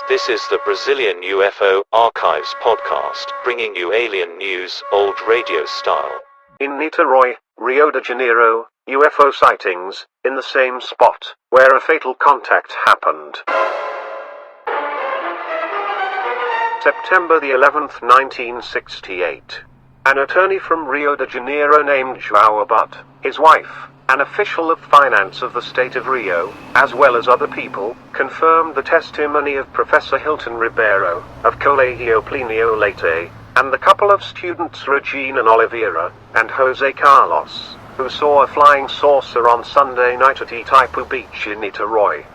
This is the Brazilian UFO Archives podcast, bringing you alien news, old radio style. In Niterói, Rio de Janeiro, UFO sightings, in the same spot where a fatal contact happened. September the 11th, 1968. An attorney from Rio de Janeiro named João Abud, his wife, an official of finance of the state of Rio, as well as other people, confirmed the testimony of Professor Hilton Ribeiro, of Colegio Plinio Leite, and the couple of students Regina Oliveira and Jose Carlos, who saw a flying saucer on Sunday night at Itaipu Beach in Niterói.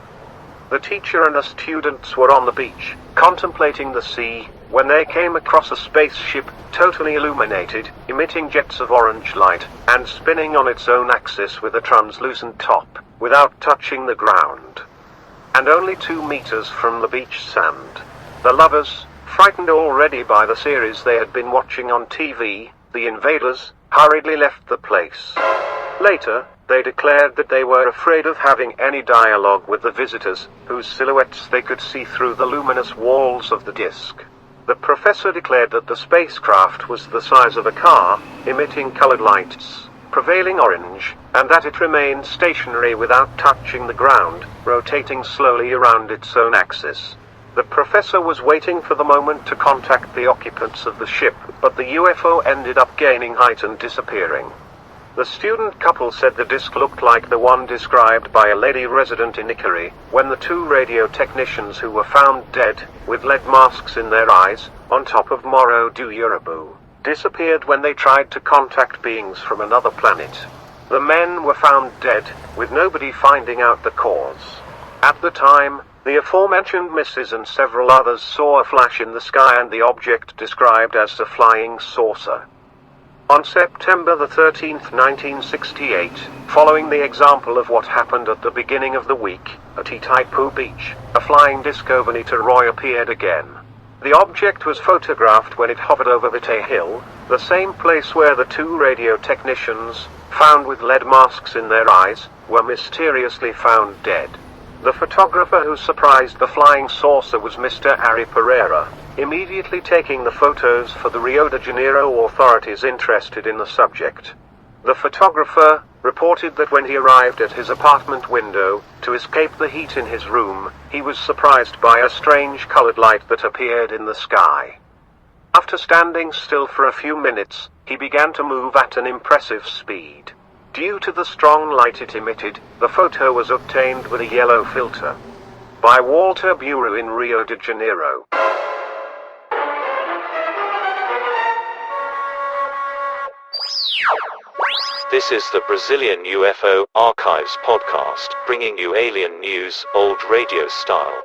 The teacher and the students were on the beach, contemplating the sea, when they came across a spaceship, totally illuminated, emitting jets of orange light, and spinning on its own axis with a translucent top, without touching the ground. And only 2 meters from the beach sand. The lovers, frightened already by the series they had been watching on TV, the invaders, hurriedly left the place. Later, they declared that they were afraid of having any dialogue with the visitors, whose silhouettes they could see through the luminous walls of the disk. The professor declared that the spacecraft was the size of a car, emitting colored lights, prevailing orange, and that it remained stationary without touching the ground, rotating slowly around its own axis. The professor was waiting for the moment to contact the occupants of the ship, but the UFO ended up gaining height and disappearing. The student couple said the disc looked like the one described by a lady resident in Niterói, when the 2 radio technicians who were found dead, with lead masks in their eyes, on top of Morro do Urubu, disappeared when they tried to contact beings from another planet. The men were found dead, with nobody finding out the cause. At the time, the aforementioned missus and several others saw a flash in the sky and the object described as a flying saucer. On September the 13th, 1968, following the example of what happened at the beginning of the week, at Itaipu Beach, a flying disc over Niterói appeared again. The object was photographed when it hovered over Vite Hill, the same place where the 2 radio technicians, found with lead masks in their eyes, were mysteriously found dead. The photographer who surprised the flying saucer was Mr. Ari Pereira, immediately taking the photos for the Rio de Janeiro authorities interested in the subject. The photographer reported that when he arrived at his apartment window, to escape the heat in his room, he was surprised by a strange colored light that appeared in the sky. After standing still for a few minutes, he began to move at an impressive speed. Due to the strong light it emitted, the photo was obtained with a yellow filter. By Walter Buru in Rio de Janeiro. This is the Brazilian UFO Archives podcast, bringing you alien news, old radio style.